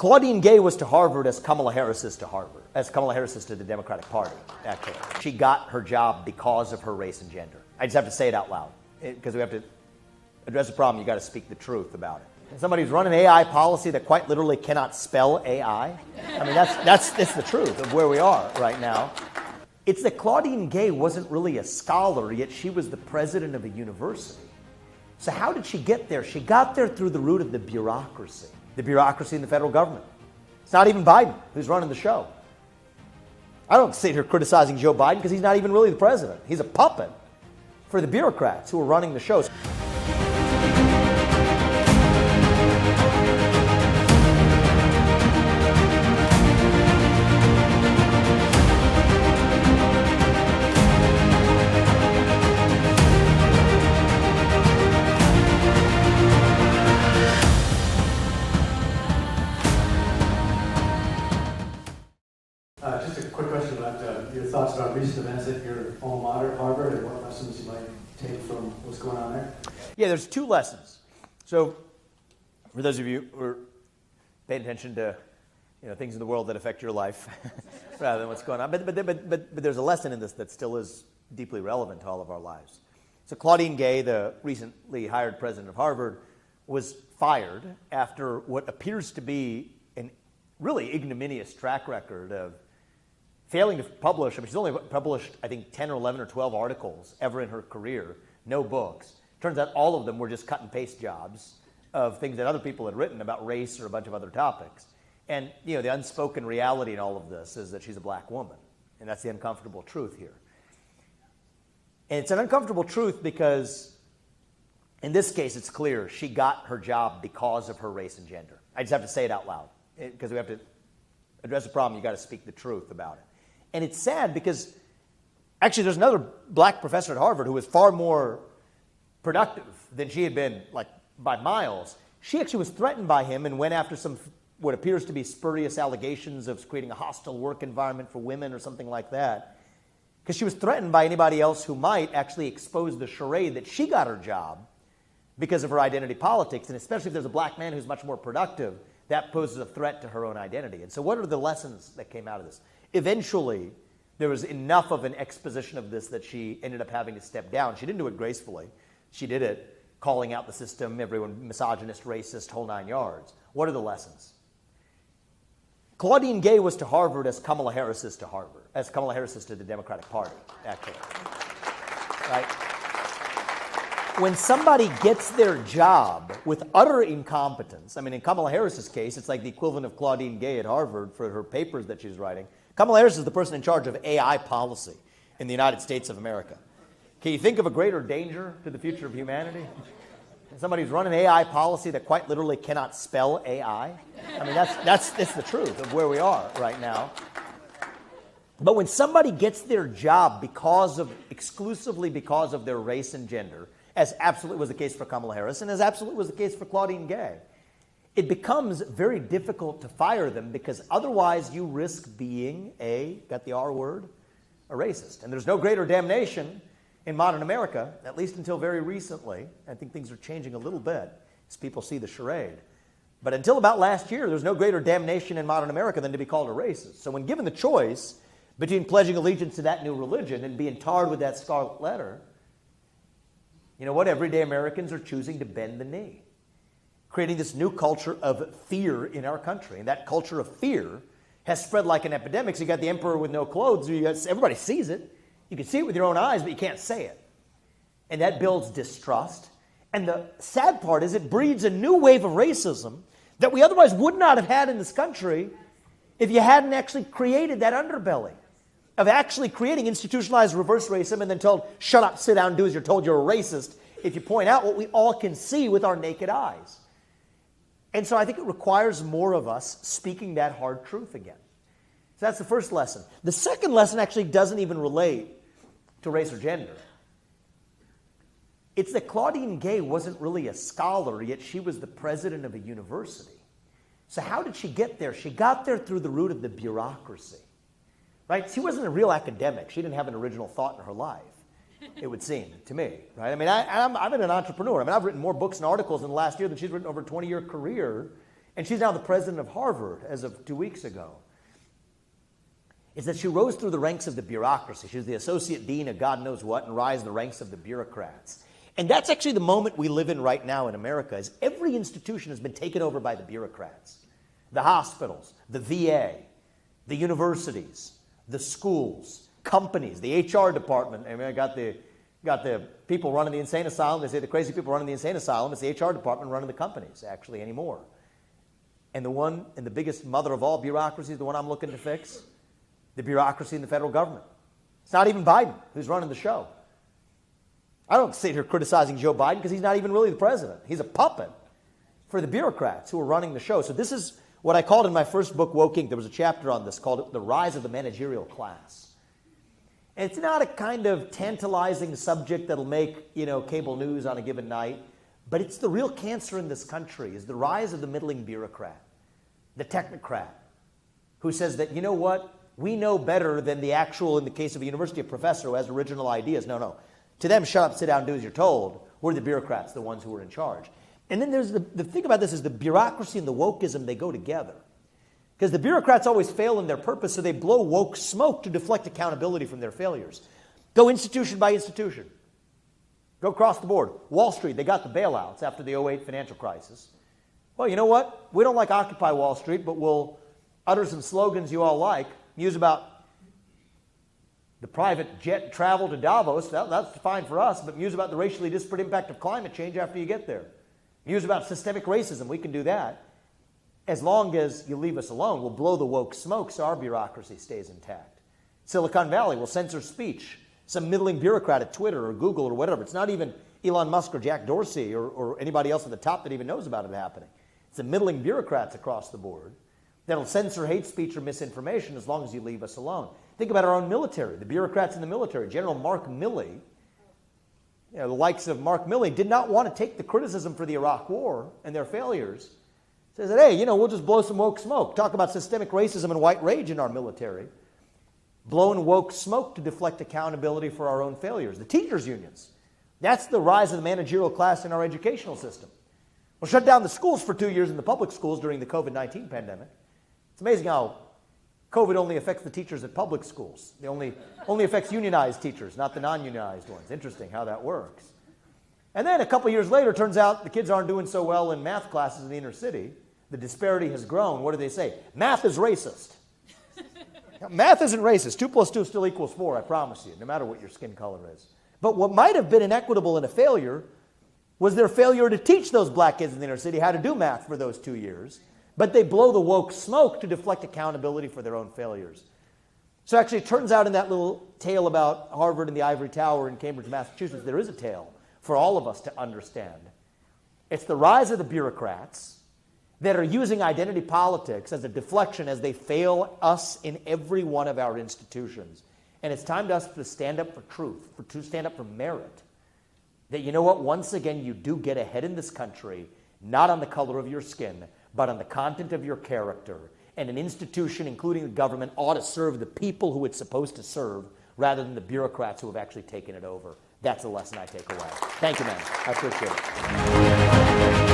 Claudine Gay was to Harvard as Kamala Harris is to Harvard, as Kamala Harris is to the Democratic Party, actually. She got her job because of her race and gender. I just have to say it out loud, because we have to address the problem. You got to speak the truth about it. And somebody who's running AI policy that quite literally cannot spell AI, I mean, that's the truth of where we are right now. It's that Claudine Gay wasn't really a scholar, yet she was the president of a university. So how did she get there? She got there through the root of the bureaucracy in the federal government. It's not even Biden who's running the show. I don't sit here criticizing Joe Biden because he's not even really the president. He's a puppet for the bureaucrats who are running the show. Just a quick question about your thoughts about recent events at your alma mater, Harvard, and what lessons you might take from what's going on there. Yeah, there's two lessons. So, for those of you who are paying attention to things in the world that affect your life rather than what's going on, but there's a lesson in this that still is deeply relevant to all of our lives. So Claudine Gay, the recently hired president of Harvard, was fired after what appears to be a really ignominious track record of failing to publish. I mean, she's only published, I think, 10 or 11 or 12 articles ever in her career, no books. Turns out all of them were just cut and paste jobs of things that other people had written about race or a bunch of other topics. And the unspoken reality in all of this is that she's a black woman, and that's the uncomfortable truth here. And it's an uncomfortable truth because in this case, it's clear she got her job because of her race and gender. I just have to say it out loud, because we have to address the problem. You got to speak the truth about it. And it's sad because actually there's another black professor at Harvard who was far more productive than she had been, like by miles. She actually was threatened by him and went after some what appears to be spurious allegations of creating a hostile work environment for women or something like that, because she was threatened by anybody else who might actually expose the charade that she got her job because of her identity politics, and especially if there's a black man who's much more productive, that poses a threat to her own identity. And so what are the lessons that came out of this? Eventually, there was enough of an exposition of this that she ended up having to step down. She didn't do it gracefully. She did it calling out the system, everyone misogynist, racist, whole nine yards. What are the lessons? Claudine Gay was to Harvard as Kamala Harris is to Harvard, as Kamala Harris is to the Democratic Party, actually. Right? When somebody gets their job with utter incompetence, I mean, in Kamala Harris's case, it's like the equivalent of Claudine Gay at Harvard for her papers that she's writing. Kamala Harris is the person in charge of AI policy in the United States of America. Can you think of a greater danger to the future of humanity? Somebody who's running AI policy that quite literally cannot spell AI. I mean, that's the truth of where we are right now. But when somebody gets their job exclusively because of their race and gender, as absolutely was the case for Kamala Harris and as absolutely was the case for Claudine Gay, it becomes very difficult to fire them because otherwise you risk being got the R word, a racist. And there's no greater damnation in modern America, at least until very recently. I think things are changing a little bit as people see the charade. But until about last year, there's no greater damnation in modern America than to be called a racist. So when given the choice between pledging allegiance to that new religion and being tarred with that scarlet letter, you know what? Everyday Americans are choosing to bend the knee, creating this new culture of fear in our country. And that culture of fear has spread like an epidemic. So you got the emperor with no clothes. Everybody sees it. You can see it with your own eyes, but you can't say it. And that builds distrust. And the sad part is it breeds a new wave of racism that we otherwise would not have had in this country if you hadn't actually created that underbelly of actually creating institutionalized reverse racism and then told, shut up, sit down, do as you're told, you're a racist, if you point out what we all can see with our naked eyes. And so I think it requires more of us speaking that hard truth again. So that's the first lesson. The second lesson actually doesn't even relate to race or gender. It's that Claudine Gay wasn't really a scholar, yet she was the president of a university. So how did she get there? She got there through the root of the bureaucracy. Right? She wasn't a real academic. She didn't have an original thought in her life, it would seem to me. Right? I mean, I've been an entrepreneur. I mean, I've written more books and articles in the last year than she's written over a 20-year career and she's now the president of Harvard as of 2 weeks ago, is that she rose through the ranks of the bureaucracy. She was the associate dean of God knows what and rise in the ranks of the bureaucrats. And that's actually the moment we live in right now in America, is every institution has been taken over by the bureaucrats. The hospitals, the VA, the universities, the schools, companies, the HR department. I mean, I got the people running the insane asylum. They say the crazy people running the insane asylum. It's the HR department running the companies, actually, anymore. And the biggest mother of all bureaucracies, the one I'm looking to fix, the bureaucracy in the federal government. It's not even Biden who's running the show. I don't sit here criticizing Joe Biden because he's not even really the president. He's a puppet for the bureaucrats who are running the show. So this is what I called in my first book, Woke Inc. There was a chapter on this called The Rise of the Managerial Class. And it's not a kind of tantalizing subject that'll make, cable news on a given night, but it's the real cancer in this country, is the rise of the middling bureaucrat, the technocrat, who says that, you know what, we know better than the actual, in the case of a university professor who has original ideas. No. To them, shut up, sit down, do as you're told. We're the bureaucrats, the ones who are in charge. And then there's the thing about this is the bureaucracy and the wokeism, they go together. Because the bureaucrats always fail in their purpose, so they blow woke smoke to deflect accountability from their failures. Go institution by institution. Go across the board. Wall Street, they got the bailouts after the 2008 financial crisis. Well, you know what? We don't like Occupy Wall Street, but we'll utter some slogans you all like. Muse about the private jet travel to Davos. That's fine for us, but muse about the racially disparate impact of climate change after you get there. Muse about systemic racism. We can do that. As long as you leave us alone, we'll blow the woke smoke so our bureaucracy stays intact. Silicon Valley will censor speech. Some middling bureaucrat at Twitter or Google or whatever. It's not even Elon Musk or Jack Dorsey or anybody else at the top that even knows about it happening. It's the middling bureaucrats across the board that'll censor hate speech or misinformation as long as you leave us alone. Think about our own military, the bureaucrats in the military. General Mark Milley, the likes of Mark Milley, did not want to take the criticism for the Iraq War and their failures. Says that, hey, we'll just blow some woke smoke. Talk about systemic racism and white rage in our military. Blowing woke smoke to deflect accountability for our own failures. The teachers' unions. That's the rise of the managerial class in our educational system. We'll shut down the schools for 2 years in the public schools during the COVID-19 pandemic. It's amazing how COVID only affects the teachers at public schools. It only affects unionized teachers, not the non-unionized ones. Interesting how that works. And then a couple years later, it turns out the kids aren't doing so well in math classes in the inner city. The disparity has grown. What do they say? Math is racist. Now, math isn't racist. 2 plus 2 still equals 4, I promise you, no matter what your skin color is. But what might have been inequitable and a failure was their failure to teach those black kids in the inner city how to do math for those 2 years. But they blow the woke smoke to deflect accountability for their own failures. So actually, it turns out in that little tale about Harvard and the ivory tower in Cambridge, Massachusetts, there is a tale for all of us to understand. It's the rise of the bureaucrats that are using identity politics as a deflection as they fail us in every one of our institutions. And it's time to us to stand up for truth, to stand up for merit. That, you know what, once again, you do get ahead in this country, not on the color of your skin, but on the content of your character. And an institution, including the government, ought to serve the people who it's supposed to serve rather than the bureaucrats who have actually taken it over. That's the lesson I take away. Thank you, man. I appreciate it.